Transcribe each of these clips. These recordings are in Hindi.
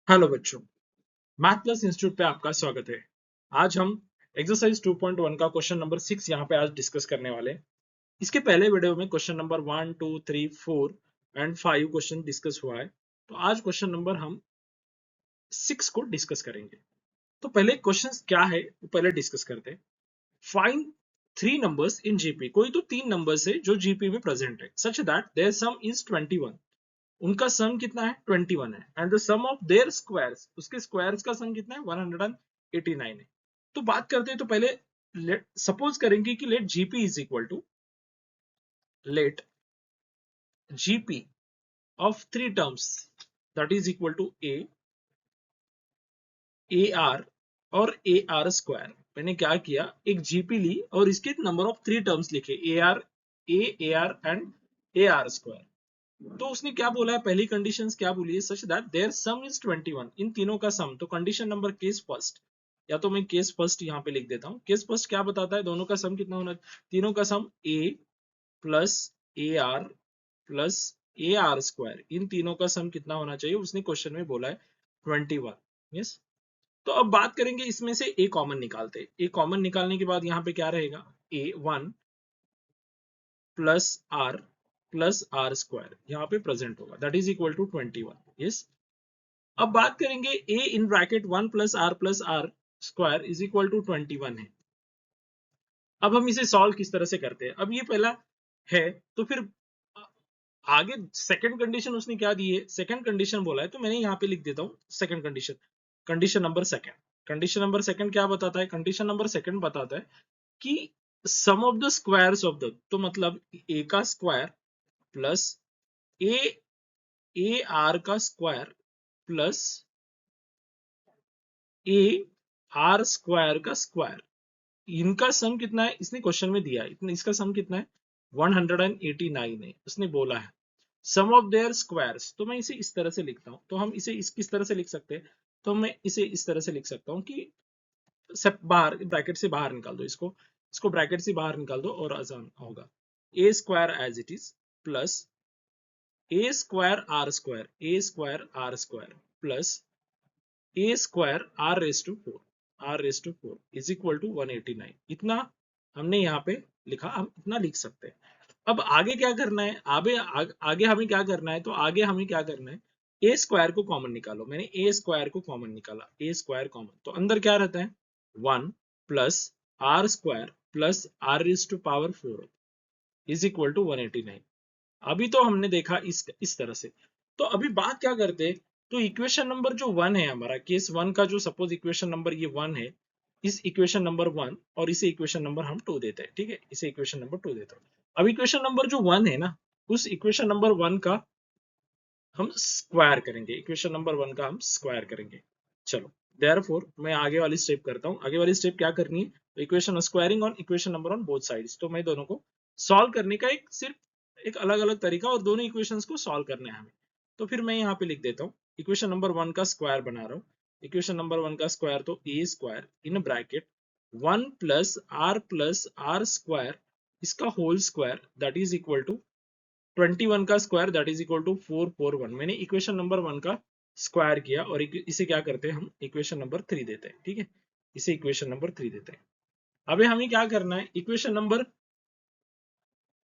हेलो बच्चों, मैथ प्लस इंस्टीट्यूट पे आपका स्वागत है। आज हम एक्सरसाइज 2.1 का क्वेश्चन नंबर 6 यहाँ पे आज डिस्कस करने वाले हैं। इसके पहले वीडियो में question number 1, 2, 3, 4 and 5 question discuss हुआ है। तो आज क्वेश्चन नंबर हम 6 को डिस्कस करेंगे। तो पहले क्वेश्चन क्या है वो पहले डिस्कस करते हैं। Find three numbers in GP. कोई तो तीन नंबर्स है जो जीपी में प्रेजेंट है such that their sum is 21। उनका सम कितना है 21 है and the sum of their squares, उसके स्क्वायर्स का सम कितना है 189 है। तो बात करते हैं। तो पहले सपोज करेंगे कि let GP of three terms that is equal to a r और ए आर स्क्वायर। मैंने क्या किया, एक जीपी ली और इसके नंबर ऑफ थ्री टर्म्स लिखे A R and A r square. तो उसने क्या बोला है, पहली कंडीशन क्या बोली है, such that their sum is 21। इन तीनों का सम, तो कंडीशन नंबर केस फर्स्ट, या तो मैं केस फर्स्ट यहाँ पे लिख देता हूँ। केस फर्स्ट क्या बताता है, दोनों का सम कितना होना, तीनों का sum a plus a r plus a r square, इन तीनों का सम कितना होना चाहिए, उसने क्वेश्चन में बोला है 21। यस। तो अब बात करेंगे इसमें से ए कॉमन निकालते। ए कॉमन निकालने के बाद यहाँ पे क्या रहेगा, ए 1 प्लस आर स्क्वायर यहाँ पे प्रेजेंट होगा, that is equal to 21। Yes. अब बात करेंगे a in bracket 1 plus r square is equal to 21 है। अब हम इसे सॉल्व किस तरह से करते हैं, अब ये पहला है तो फिर आगे सेकंड कंडीशन उसने क्या दी है, सेकंड कंडीशन बोला है, तो मैंने यहाँ पे लिख देता हूँ second condition. Condition number second, condition number second क्या बताता है, कंडीशन नंबर सेकंड बताता है कि sum of the squares of the, तो मतलब ए का square plus a a r का square plus a r square का स्क्वायर, इनका सम कितना है, इसने क्वेश्चन में दिया है, इतना इसका सम कितना है 189 है, उसने बोला है सम ऑफ देयर स्क्वायर्स। तो मैं इसे इस तरह से लिखता हूँ, तो हम इसे किस तरह से लिख सकते हैं, तो मैं इसे इस तरह से लिख सकता हूँ कि सब बाहर ब्रैकेट से बाहर निकाल दो, इसको इसको ब्रैकेट से बाहर निकाल दो और आसान होगा। A square as it is plus a square r square plus a square r raise to four is equal to 189। इतना हमने यहाँ पे लिखा, हम इतना लिख सकते हैं। अब आगे क्या करना है, आगे हमें क्या करना है, तो आगे हमें क्या करना है, ए स्क्वायर को कॉमन निकालो। मैंने ए स्क्वायर को कॉमन निकाला, ए स्क्वायर कॉमन, तो अंदर क्या रहता है 1 plus r square plus r raise to power 4 is equal to 189। अभी तो हमने देखा इस तरह से। तो अभी बात क्या करते हैं, तो इक्वेशन नंबर जो वन है हमारा, केस वन का जो सपोज इक्वेशन नंबर ये वन है, इस इक्वेशन नंबर वन और इसे इक्वेशन नंबर हम टू देते हैं, ठीक है, इसे इक्वेशन नंबर टू देते हैं। अब इक्वेशन नंबर जो वन है ना, उस इक्वेशन नंबर वन का हम स्क्वायर करेंगे, इक्वेशन नंबर वन का हम स्क्वायर करेंगे। चलो, देयरफॉर मैं आगे वाली स्टेप करता हूँ। आगे वाली स्टेप क्या करनी है, equation squaring on equation number on both sides. तो मैं दोनों को सॉल्व करने का एक सिर्फ एक अलग अलग तरीका, और दोनों इक्वेशंस को सॉल्व करना है हमें। तो फिर मैं यहाँ पे लिख देता हूँ, इक्वेशन नंबर वन का स्क्वायर बना रहा हूँ। इक्वेशन नंबर वन का स्क्वायर, तो a square in bracket 1 plus r square, इसका whole square that is equal to 21 का square that is equal to 441। मैंने इक्वेशन नंबर वन का स्क्वायर किया और इसे क्या करते हैं, हम इक्वेशन नंबर थ्री देते हैं, ठीक है, इसे इक्वेशन नंबर थ्री देते हैं। अभी हमें क्या करना है, इक्वेशन नंबर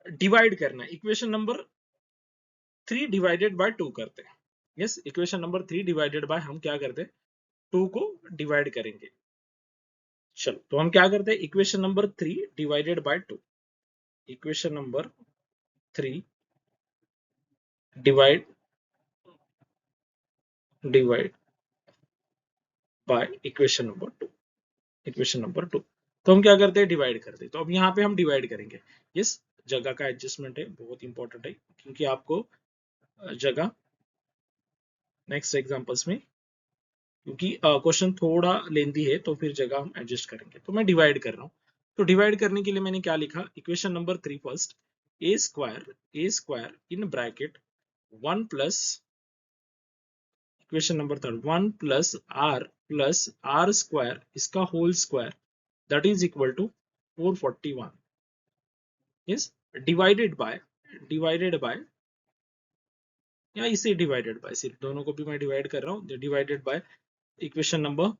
डिवाइड करना है, equation number three divided by two करते हैं। Yes, equation number three divided by हम क्या करते हैं, टू को डिवाइड करेंगे। चलो, तो हम क्या करते हैं, equation number three divided by two, equation number three divide divide by equation number two, equation number two. तो हम क्या करते हैं, डिवाइड करते हैं। तो अब यहाँ पे हम डिवाइड करेंगे। यस, जगह का एडजस्टमेंट है, बहुत इंपॉर्टेंट है, क्योंकि आपको जगह नेक्स्ट एग्जांपल्स में, क्योंकि क्वेश्चन थोड़ा लेंदी है, तो फिर जगह हम एडजस्ट करेंगे। तो मैं डिवाइड कर रहा हूँ। तो डिवाइड करने के लिए मैंने क्या लिखा, equation number three first, a square in bracket 1 plus, equation number third 1 plus r square, इसका whole square that is equal to 441 is divided by या इसे डिवाइडेड बाय, सिर्फ दोनों को भी मैं डिवाइड कर रहा हूँ, divided by equation number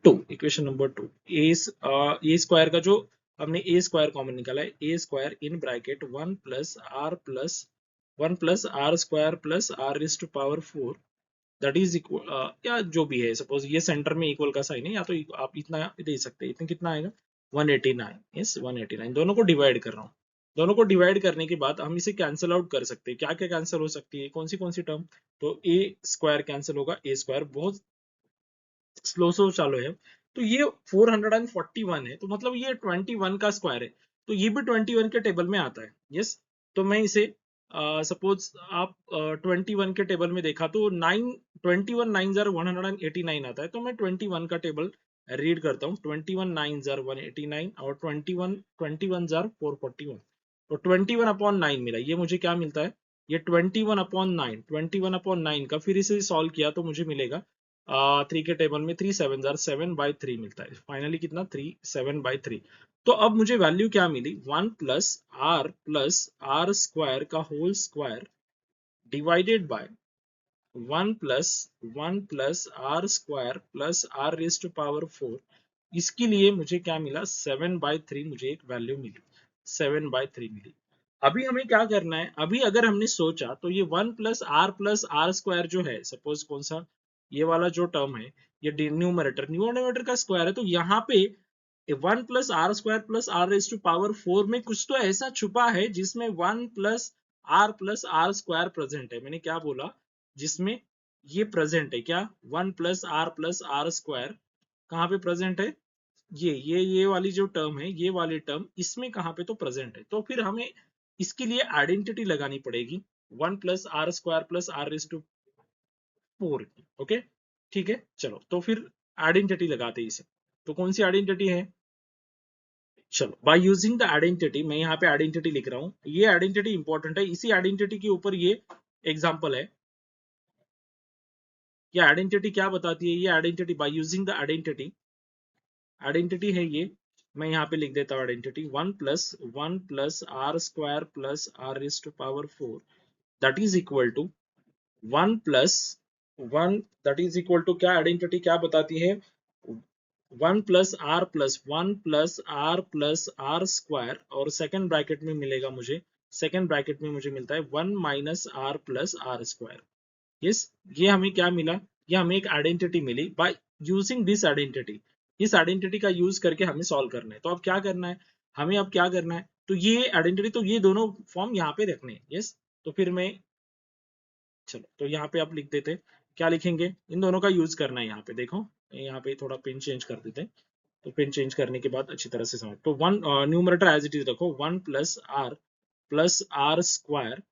2, equation number 2, a square का जो हमने ए स्क्वायर कॉमन निकाला है, a square in bracket 1 plus r square plus r raise to power 4 that is equal, या जो भी है, सपोज ये सेंटर में इक्वल का साइन है, या तो आप इतना दे सकते हैं, इतना कितना आएगा 189, यस 189, दोनों को डिवाइड कर रहा हूँ। दोनों को डिवाइड करने के बाद हम इसे कैंसिल आउट कर सकते हैं, क्या क्या कैंसिल हो सकती है, कौन सी टर्म, तो ए स्क्वायर कैंसिल होगा, ए स्क्वायर बहुत स्लो चालू है, तो ये 441 है, तो मतलब ये 21 का स्क्वायर है, तो ये भी 21 के टेबल में आता है, यस। तो मैं इसे सपोज आप 21 के टेबल में देखा तो 21 9 189 आता है, तो मैं 21 का टेबल रीड करता हूँ, 21 9 189 और 21 441, तो 21/9 मिला, ये मुझे क्या मिलता है, ये 21/9 का फिर इसे सॉल्व किया तो मुझे मिलेगा 3 के टेबल में 3 7 जार 7/3 मिलता है, फाइनली कितना 3 7/3। तो अब मुझे वैल्यू क्या मिली, 1 प्लस आर स्क्वायर का whole square divided by 1 plus r square plus r raise to power 4, इसके लिए मुझे क्या मिला 7/3, मुझे एक वैल्यू मिली 7/3 मिली। अभी हमें क्या करना है, अभी अगर हमने सोचा तो ये 1 प्लस आर स्क्वायर जो है, सपोज कौन सा, ये वाला जो टर्म है, ये न्यूमरेटर का स्क्वायर है, तो यहाँ पे 1 plus r raise to power 4 में कुछ तो ऐसा छुपा है जिसमें 1 प्लस आर स्क्वायर प्रेजेंट है, मैंने क्या बोला, जिसमें ये प्रेजेंट है क्या, 1 प्लस आर स्क्वायर कहाँ पे प्रेजेंट है, ये वाली जो टर्म है, ये वाली टर्म इसमें कहाँ पे तो प्रेजेंट है, तो फिर हमें इसके लिए आइडेंटिटी लगानी पड़ेगी, 1 plus r square plus r raise to 4 की, ओके, ठीक है, चलो तो फिर आइडेंटिटी लगाते हैं इसे, तो कौन सी आइडेंटिटी है, चलो बाय यूजिंग द आइडेंटिटी, मैं यहाँ पे आइडेंटिटी लिख रहा हूँ, ये आइडेंटिटी इंपॉर्टेंट है, इसी आइडेंटिटी के ऊपर ये एग्जांपल है, ये आइडेंटिटी क्या बताती है, ये identity by using the identity है ये, मैं यहाँ पे लिख देता हूँ identity, 1 plus r square plus r raise to power 4 that is equal to 1 plus 1, that is equal to क्या, आइडेंटिटी क्या बताती है, 1 प्लस आर स्क्वायर, और सेकंड ब्रैकेट में मिलेगा मुझे, सेकंड ब्रैकेट में मुझे मिलता है 1 minus r plus r square, yes. ये हमें क्या मिला, ये हमें एक आइडेंटिटी मिली बाय यूजिंग दिस आइडेंटिटी, इस आइडेंटिटी का यूज करके हमें सॉल्व करना है, तो अब क्या करना है, हमें अब क्या करना है, तो ये आइडेंटिटी, तो ये दोनों फॉर्म यहाँ पे रखने हैं, यस। तो फिर मैं, चलो तो यहाँ पे आप लिख देते, क्या लिखेंगे, इन दोनों का यूज करना है, यहाँ पे देखो, यहाँ पे थोड़ा पिन चेंज कर देते हैं, तो पिन चेंज करने के बाद अच्छी तरह से समझ, तो one numerator as it is रखो, 1 plus r square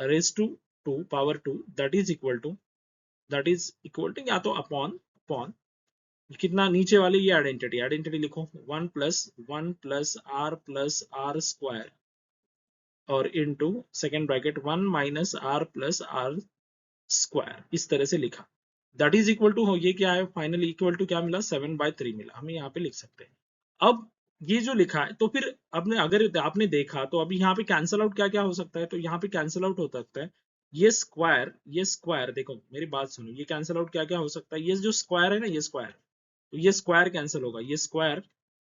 raise to 2 power 2 that is equal to या तो अपॉन अपॉन कितना, नीचे वाली ये आइडेंटिटी लिखो, 1 प्लस आर स्क्वायर और into second bracket 1 minus r plus r square, इस तरह से लिखा, दैट इज इक्वल टू हो, ये क्या है, फाइनली इक्वल टू क्या मिला 7/3 मिला, हमें यहाँ पे लिख सकते हैं। अब ये जो लिखा है, तो फिर आपने अगर आपने देखा तो अभी यहाँ पे कैंसल आउट क्या क्या हो सकता है, तो यहाँ पे कैंसल आउट हो सकता है ये स्क्वायर देखो मेरी बात सुनो, ये कैंसल आउट क्या क्या हो सकता है, ये जो स्क्वायर है ना, ये स्क्वायर, तो ये स्क्वायर कैंसिल होगा, ये स्क्वायर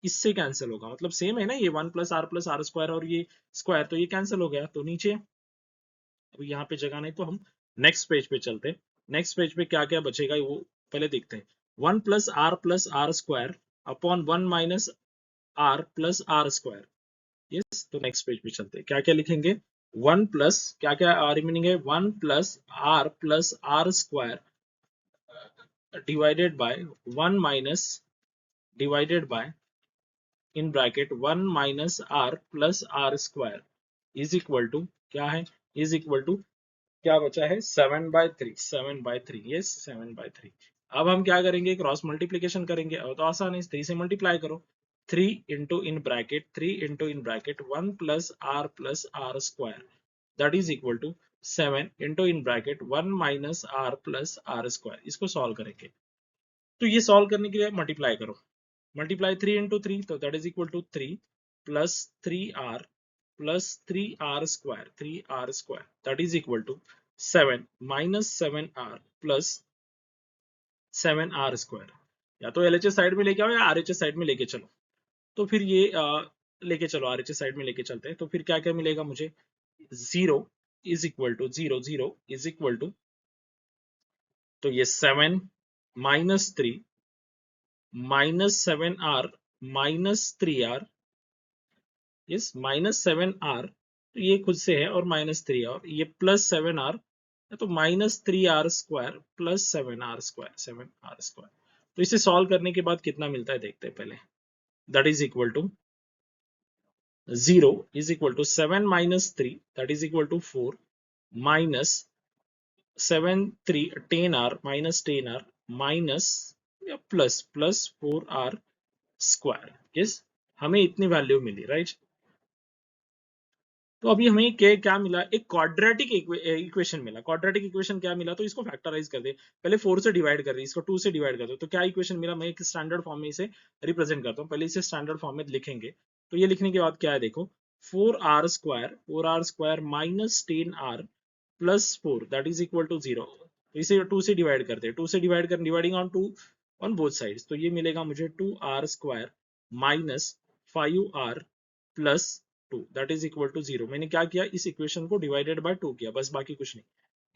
इससे कैंसिल होगा, मतलब सेम है ना, ये 1 प्लस आर स्क्वायर और ये स्क्वायर, तो ये कैंसिल हो गया, तो नीचे अब यहाँ पे जगह नहीं, तो हम नेक्स्ट पेज पे चलते हैं, नेक्स्ट पेज पे क्या क्या बचेगा वो पहले देखते हैं, 1 plus r square upon 1 minus r plus r square, yes. तो नेक्स्ट पेज पे चलते हैं, क्या क्या लिखेंगे, 1 प्लस क्या क्या रिमेनिंग है, 1 plus r square divided by 1 minus divided by in bracket 1 minus r plus r square is equal to क्या है, इज इक्वल टू क्या बचा है 7/3 यस 7/3। अब हम क्या करेंगे, क्रॉस मल्टीप्लीकेशन करेंगे, और तो आसान है, 3 से मल्टीप्लाई करो, 3 into in bracket 1 plus r square that is equal to 7 into in bracket 1 minus r plus r square, इसको सॉल्व करेंगे, तो ये सॉल्व करने के लिए मल्टीप्लाई करो, मल्टीप्लाई 3 इंटू 3, तो that is equal to 3 plus 3 r plus 3r square that is equal to 7 minus 7r plus 7r square। या तो LHS साइड में लेके आओ या RHS साइड में लेके चलो। तो फिर ये लेके चलो, RHS साइड में लेके चलते हैं। तो फिर क्या क्या मिलेगा मुझे, 0 is equal to 0 is equal to, तो ये 7 minus 3 minus 7r minus 3r, yes minus 7r, तो ये खुद से है, और माइनस 3 और ये प्लस 7r, तो minus 3r square plus 7r square. तो इसे सॉल्व करने के बाद कितना मिलता है देखते हैं पहले। That is equal to 0 is equal to 7 minus 3 that is equal to 4 minus 7 3 10r minus 10r minus plus plus 4r square. Yes, हमें इतनी वैल्यू मिली, राइट। तो अभी हमें क्या मिला, एक क्वाड्रेटिक इक्वेशन मिला। क्वाड्रेटिक इक्वेशन क्या मिला, तो इसको फैक्टराइज कर दे। पहले 4 से डिवाइड कर दे, इसको 2 से डिवाइड कर दो, तो क्या इक्वेशन मिला। मैं एक स्टैंडर्ड फॉर्म में इसे रिप्रेजेंट करता हूँ। पहले इसे स्टैंडर्ड फॉर्म में लिखेंगे। तो ये लिखने के बाद क्या है देखो, 4r square minus 10r plus 4 that is equal to 0। तो इसे 2 से डिवाइड करते हैं, 2 से डिवाइड कर, dividing on 2 on both sides, तो ये मिलेगा मुझे 2r square minus 5r plus 2 that is equal to 0। मैंने क्या किया, इस इक्वेशन को डिवाइडेड बाय 2 किया, बस, बाकी कुछ नहीं,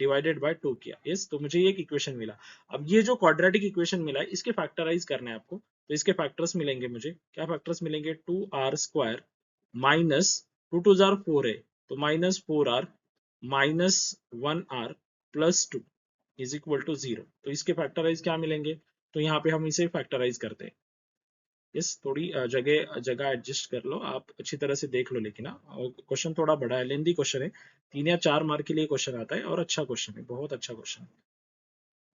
डिवाइडेड बाय 2 किया। यस, तो मुझे एक इक्वेशन मिला। अब ये जो क्वाड्रेटिक इक्वेशन मिला है, इसके फैक्टराइज करना है आपको। तो इसके फैक्टर्स मिलेंगे मुझे, क्या फैक्टर्स मिलेंगे, 2r square minus 2 to jar 4 है, तो minus 4r minus 1r plus 2 is equal to 0। तो इसके फैक्टराइज क्या मिलेंगे, तो यहाँ पे हम इसे फैक्टराइज करते हैं। यस, थोड़ी जगह जगह एडजस्ट कर लो, आप अच्छी तरह से देख लो। लेकिन क्वेश्चन थोड़ा बड़ा है, लेंदी क्वेश्चन है, 3 या 4 मार्क के लिए क्वेश्चन आता है, और अच्छा क्वेश्चन है, बहुत अच्छा क्वेश्चन है,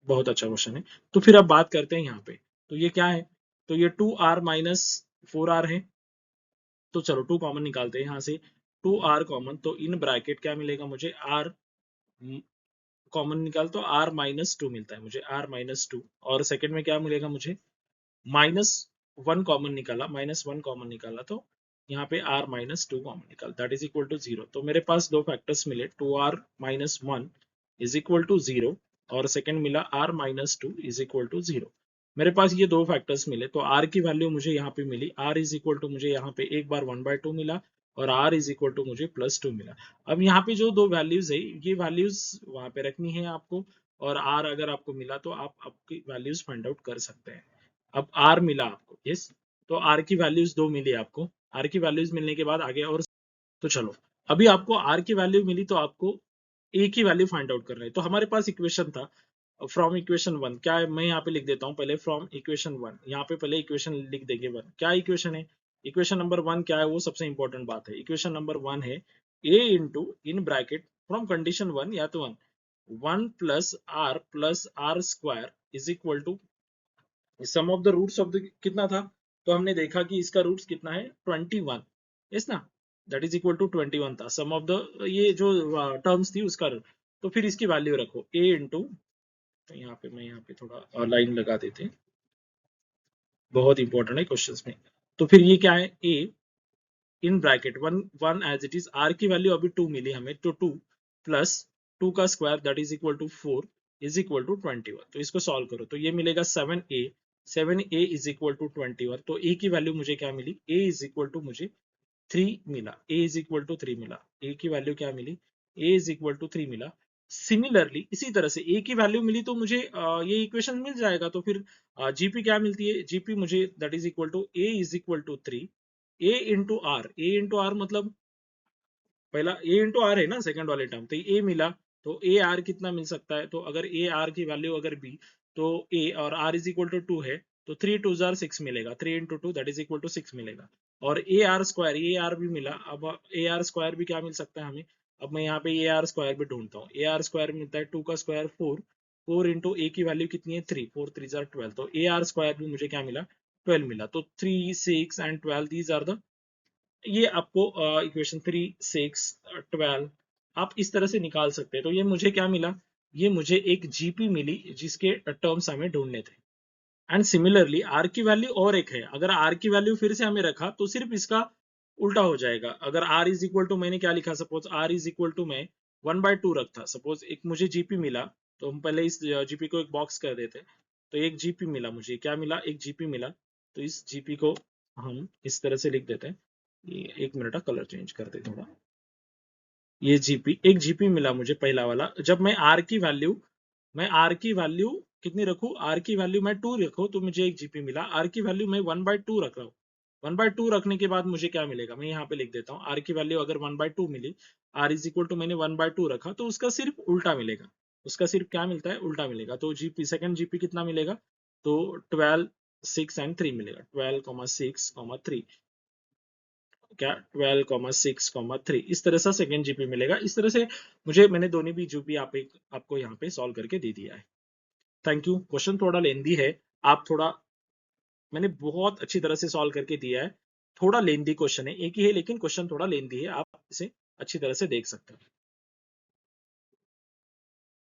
बहुत अच्छा क्वेश्चन है। तो फिर अब बात करते हैं यहाँ पे, तो ये क्या है, तो ये 2r माइनस 4r है। तो चलो 2 कॉमन निकालते हैं यहाँ से, 2r कॉमन, तो इन ब्रैकेट क्या मिलेगा मुझे, r कॉमन निकाल, तो r माइनस 2 मिलता है मुझे, r माइनस 2। और सेकंड में क्या मिलेगा मुझे, माइनस 1 कॉमन निकाला, माइनस 1 कॉमन निकाला, तो यहाँ पे r माइनस 2 कॉमन निकाल, दैट इज इक्वल टू 0। तो मेरे पास दो फैक्टर्स मिले, 2r minus 1 is equal to 0, और सेकंड मिला r minus 2 is equal to 0। मेरे पास ये दो फैक्टर्स मिले, तो r की वैल्यू मुझे यहाँ पे मिली, r इज इक्वल टू मुझे यहाँ पे एक बार 1/2 मिला, और r इज इक्वल टू मुझे प्लस 2 मिला। अब यहाँ पे जो दो वैल्यूज है, ये वैल्यूज वहां पे रखनी है आपको, और r अगर आपको मिला तो आप आपकी वैल्यूज फाइंड आउट कर सकते हैं। अब r मिला आपको, यस, तो r की वैल्यूज दो मिली आपको। r की वैल्यूज मिलने के बाद आगे और, तो चलो, अभी आपको r की वैल्यू मिली, तो आपको a की वैल्यू फाइंड आउट करना है। तो हमारे पास इक्वेशन था, फ्रॉम इक्वेशन 1, क्या है, मैं यहाँ पे लिख देता हूँ पहले, फ्रॉम इक्वेशन 1, यहाँ पे पहले इक्वेशन लिख देंगे 1, क्या इक्वेशन है, इक्वेशन नंबर 1 क्या है, वो सबसे इंपॉर्टेंट बात है। इक्वेशन नंबर 1 है a into in bracket from condition 1, या तो 1 plus r square is equal to sum of the roots of the, कितना था, तो हमने देखा कि इसका रूट्स कितना है, 21, यस ना, दैट इज इक्वल टू 21 था सम ऑफ द, ये जो टर्म्स थी उसका। तो फिर इसकी वैल्यू रखो a इंटू, तो यहाँ पे मैं यहाँ पे थोड़ा लाइन लगा देते हैं, बहुत इंपॉर्टेंट है क्वेश्चंस में। तो फिर ये क्या है, a in bracket 1 as it is, r की वैल्यू अभी 2 मिली हमें, तो 2 प्लस 2 का square that is equal to 4 is equal to 21। तो इसको सॉल्व करो, तो ये मिलेगा 7a इज इक्वल टू 21। तो a की वैल्यू मुझे क्या मिली, a इज इक्वल टू मुझे 3 मिला, a इज इक्वल टू 3 मिला, a की वैल्यू क्या मिली, a इज इक्वल टू 3 मिला। सिमिलरली इसी तरह से a की वैल्यू मिली, तो मुझे ये इक्वेशन मिल जाएगा। तो फिर जीपी क्या मिलती है, जीपी मुझे that is equal to a is equal to 3 a into r, a into r मतलब पहला a इंटू आर है ना, सेकंड वाले टर्म, तो a मिला, तो a r कितना मिल सकता है, तो अगर a r की वैल्यू अगर b, तो a और r इज इक्वल टू 2 है, तो 3 2 जार 6 मिलेगा, 3 into 2 that is equal to 6 मिलेगा। और a r square, a r भी मिला, अब a r स्क्वायर भी क्या मिल सकता है हमें, अब मैं यहाँ पे a r स्क्वायर भी ढूंढता हूँ। a r स्क्वायर मिलता है 2 का स्क्वायर 4, 4 इंटू a की वैल्यू कितनी है 3, 4 3 जार 12, तो a r स्क्वायर भी मुझे क्या मिला, 12 मिला। तो 3 6 एंड 12 दीज आर द, ये आपको इक्वेशन 3 6 12 आप इस तरह से निकाल सकते हैं। तो ये मुझे क्या मिला, ये मुझे एक जीपी मिली, जिसके टर्म्स हमें ढूंढने थे। एंड सिमिलरली आर की वैल्यू और एक है, अगर आर की वैल्यू फिर से हमें रखा, तो सिर्फ इसका उल्टा हो जाएगा। अगर r इज इक्वल टू मैंने क्या लिखा, suppose r is equal to मैं 1/2 रखता, सपोज एक मुझे जीपी मिला, तो हम पहले इस जीपी को एक बॉक्स कर देते। तो एक जीपी मिला मुझे, क्या मिला, एक जीपी मिला। तो इस जीपी को हम इस तरह से लिख देते हैं। ये एक मिनट, कलर चेंज कर दे थोड़ा। ये जीपी, एक जीपी मिला मुझे पहला वाला। जब मैं आर की वैल्यू, मैं आर की वैल्यू कितनी रखूं, आर की वैल्यू मैं 2 रखूं, तो मुझे एक जीपी मिला। आर की वैल्यू मैं 1/2 रख रहा हूँ। 1/2 रखने के बाद मुझे क्या मिलेगा, मैं यहाँ पे लिख देता हूँ। आर की वैल्यू अगर 1/2 मिली, आर इज इक्वल टू मैंने 1/2 रखा, तो उसका सिर्फ उल्टा मिलेगा। उसका सिर्फ क्या मिलता है, उल्टा मिलेगा। तो जीपी, सेकंड जीपी कितना मिलेगा, तो 12, 6 एंड 3 मिलेगा। 12, 6, 3, क्या 12, 6, 3 इस तरह से सेकेंड जीपी मिलेगा। इस तरह से मुझे, मैंने दोनों भी जीपी आपको यहाँ पे सॉल्व करके दे दिया है। Thank you. क्वेश्चन थोड़ा लेंदी है, आप थोड़ा, मैंने बहुत अच्छी तरह से सॉल्व करके दिया है। थोड़ा लेंदी क्वेश्चन है, एक ही है लेकिन क्वेश्चन थोड़ा लेंदी है, आप इसे अच्छी तरह से देख सकते हो।